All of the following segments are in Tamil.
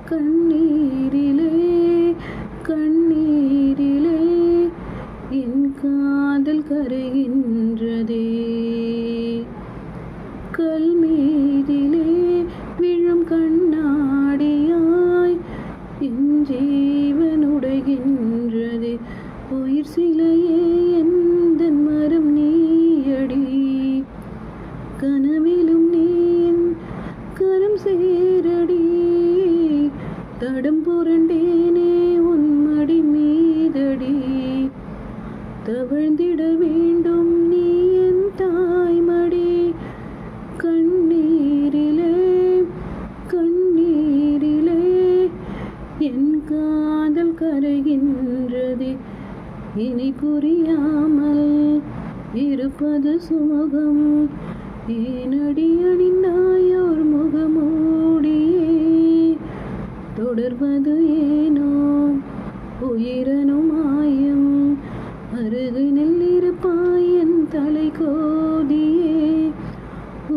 கண்ணீரிலே கண்ணீரிலே என் காதல் கரைகின்றதே. கல் மீதிலே விழும் கண்ணாடியாய் என் ஜீவன் உடைகின்றதே. உயிர் சிலையே எந்தன் மரம் நீயடி, கனவிலும் நீ என் கரம் சேரடி. தடம் புரண்டேனே உன் மடி மீதடி, தவழ்ந்திட வேண்டும் நீ என் தாய்மடி. கண்ணீரிலே கண்ணீரிலே என் காதல் கரைகின்றதே. இனி புரியாமல் இருப்பது சுமுகம், ஏனடி அணிந்தாயோர் முகமூடியே. தொடர்வது ஏனோ உயிரனும் மாயம், அருகினில் இருப்பாய் என் தலை கோதியே.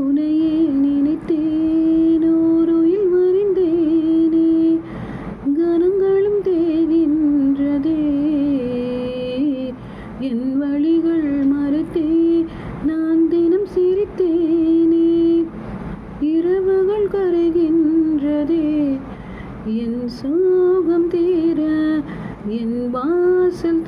உனையே நினைத்தேன் ஓருயில் மறிந்தேனே, கனங்களும் தேகின்றதே. என் வழிகள் மறுத்தே நான் தினம் சிரித்தேனே, இரவுகள் கரைகின்றதே. என் சோகம் தீர என் வாசல்